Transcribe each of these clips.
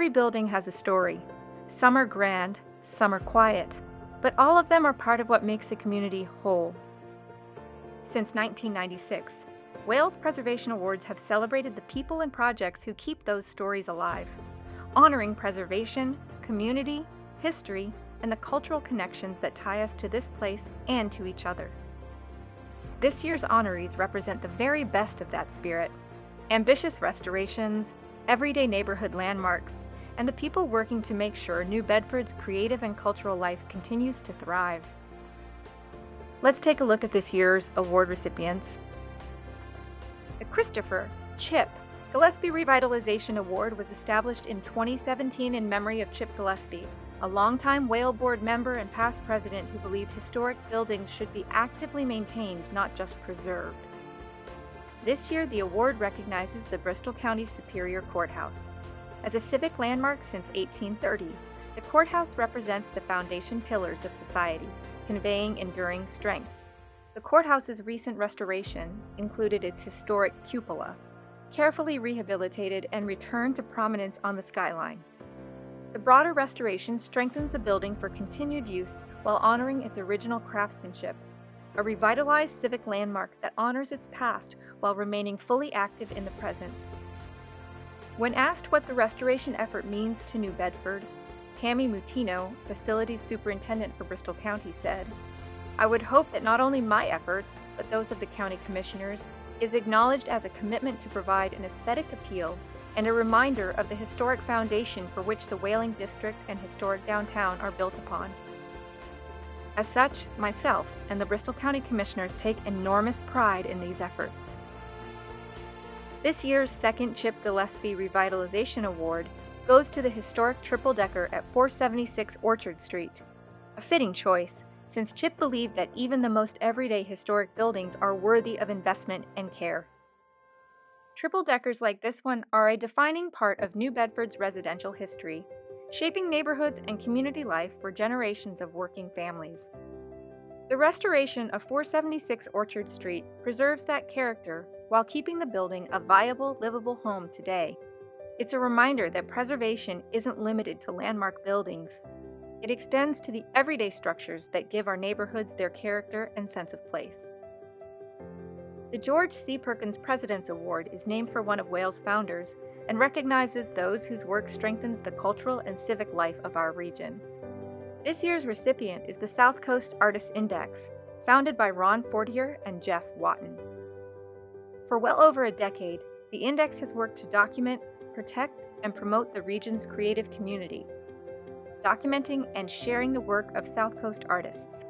Every building has a story. Some are grand, some are quiet, but all of them are part of what makes a community whole. Since 1996, Wales Preservation Awards have celebrated the people and projects who keep those stories alive, honoring preservation, community, history, and the cultural connections that tie us to this place and to each other. This year's honorees represent the very best of that spirit: ambitious restorations, everyday neighborhood landmarks, and the people working to make sure New Bedford's creative and cultural life continues to thrive. Let's take a look at this year's award recipients. The Christopher Chip Gillespie Revitalization Award was established in 2017 in memory of Chip Gillespie, a longtime Whale Board member and past president who believed historic buildings should be actively maintained, not just preserved. This year, the award recognizes the Bristol County Superior Courthouse. As a civic landmark since 1830, the courthouse represents the foundation pillars of society, conveying enduring strength. The courthouse's recent restoration included its historic cupola, carefully rehabilitated and returned to prominence on the skyline. The broader restoration strengthens the building for continued use while honoring its original craftsmanship, a revitalized civic landmark that honors its past while remaining fully active in the present. When asked what the restoration effort means to New Bedford, Tammy Mutino, Facilities Superintendent for Bristol County, said, "I would hope that not only my efforts, but those of the County Commissioners, is acknowledged as a commitment to provide an aesthetic appeal and a reminder of the historic foundation for which the Whaling District and historic downtown are built upon." As such, myself and the Bristol County Commissioners take enormous pride in these efforts. This year's second Chip Gillespie Revitalization Award goes to the historic triple-decker at 476 Orchard Street. A fitting choice, since Chip believed that even the most everyday historic buildings are worthy of investment and care. Triple-deckers like this one are a defining part of New Bedford's residential history, shaping neighborhoods and community life for generations of working families. The restoration of 476 Orchard Street preserves that character while keeping the building a viable, livable home today. It's a reminder that preservation isn't limited to landmark buildings. It extends to the everyday structures that give our neighborhoods their character and sense of place. The George C. Perkins President's Award is named for one of Wales' founders and recognizes those whose work strengthens the cultural and civic life of our region. This year's recipient is the South Coast Artists Index, founded by Ron Fortier and Jeff Watton. For well over a decade, the index has worked to document, protect, and promote the region's creative community, documenting and sharing the work of South Coast artists.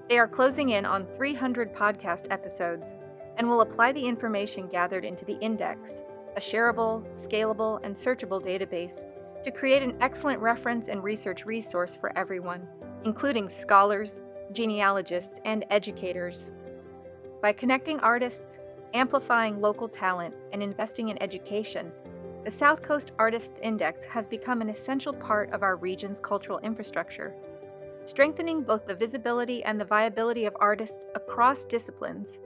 They are closing in on 300 podcast episodes and will apply the information gathered into the index, a shareable, scalable, and searchable database, to create an excellent reference and research resource for everyone, including scholars, genealogists, and educators. By connecting artists, amplifying local talent, and investing in education, the South Coast Artists Index has become an essential part of our region's cultural infrastructure, strengthening both the visibility and the viability of artists across disciplines.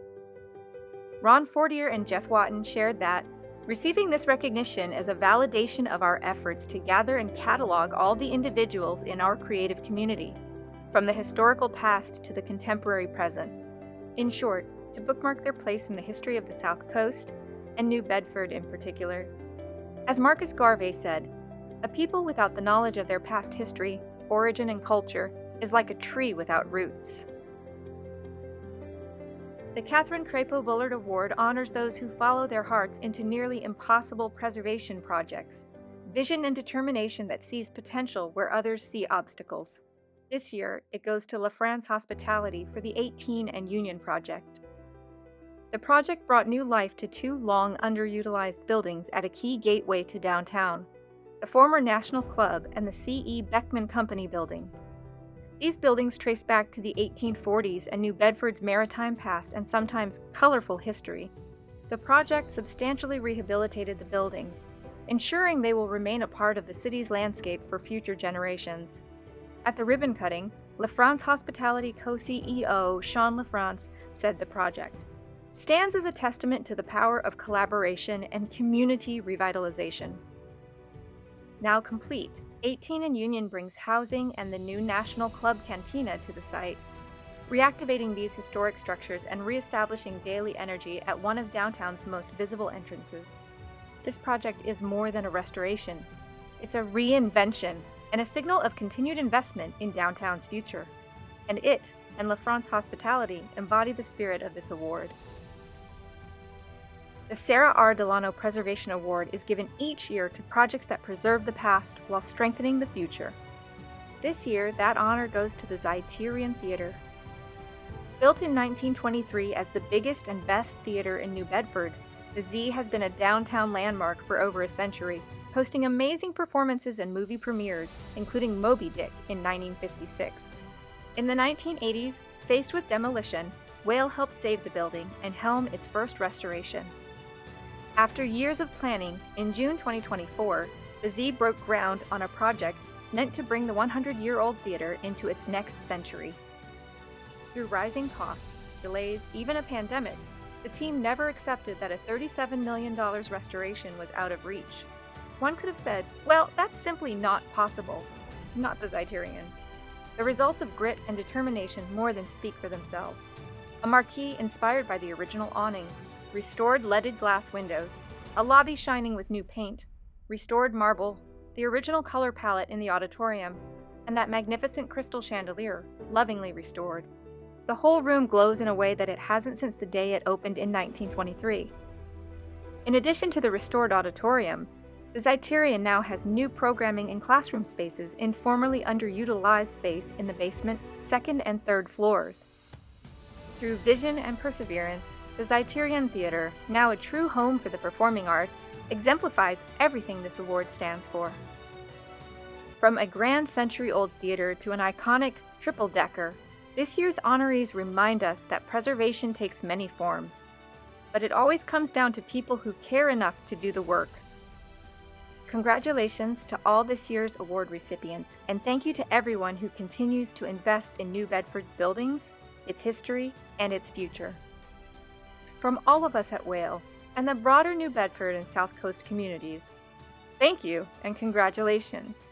Ron Fortier and Jeff Watton shared that, "Receiving this recognition is a validation of our efforts to gather and catalog all the individuals in our creative community, from the historical past to the contemporary present. In short, to bookmark their place in the history of the South Coast, and New Bedford in particular." As Marcus Garvey said, "A people without the knowledge of their past history, origin, and culture is like a tree without roots." The Catherine Crapo Bullard Award honors those who follow their hearts into nearly impossible preservation projects, vision and determination that sees potential where others see obstacles. This year, it goes to La France Hospitality for the 18 and Union Project. The project brought new life to two long underutilized buildings at a key gateway to downtown, the former National Club and the C.E. Beckman Company building. These buildings trace back to the 1840s and New Bedford's maritime past and sometimes colorful history. The project substantially rehabilitated the buildings, ensuring they will remain a part of the city's landscape for future generations. At the ribbon cutting, La France Hospitality co-CEO Sean LaFrance said the project stands as a testament to the power of collaboration and community revitalization. Now complete, 18 and Union brings housing and the new National Club Cantina to the site, reactivating these historic structures and reestablishing daily energy at one of downtown's most visible entrances. This project is more than a restoration. It's a reinvention and a signal of continued investment in downtown's future. And it and La France Hospitality embody the spirit of this award. The Sarah R. Delano Preservation Award is given each year to projects that preserve the past while strengthening the future. This year, that honor goes to the Zeiterion Theatre. Built in 1923 as the biggest and best theater in New Bedford, the Z has been a downtown landmark for over a century, hosting amazing performances and movie premieres, including Moby Dick in 1956. In the 1980s, faced with demolition, Whale helped save the building and helm its first restoration. After years of planning, in June 2024, the Z broke ground on a project meant to bring the 100-year-old theater into its next century. Through rising costs, delays, even a pandemic, the team never accepted that a $37 million restoration was out of reach. One could have said, well, that's simply not possible. Not the Zeiterion. The results of grit and determination more than speak for themselves. A marquee inspired by the original awning, restored leaded glass windows, a lobby shining with new paint, restored marble, the original color palette in the auditorium, and that magnificent crystal chandelier, lovingly restored. The whole room glows in a way that it hasn't since the day it opened in 1923. In addition to the restored auditorium, the Zeiterion now has new programming and classroom spaces in formerly underutilized space in the basement, second and third floors. Through vision and perseverance, the Zeiterion Theatre, now a true home for the performing arts, exemplifies everything this award stands for. From a grand century-old theater to an iconic triple-decker, this year's honorees remind us that preservation takes many forms, but it always comes down to people who care enough to do the work. Congratulations to all this year's award recipients, and thank you to everyone who continues to invest in New Bedford's buildings, its history, and its future. From all of us at Whale, and the broader New Bedford and South Coast communities, thank you and congratulations.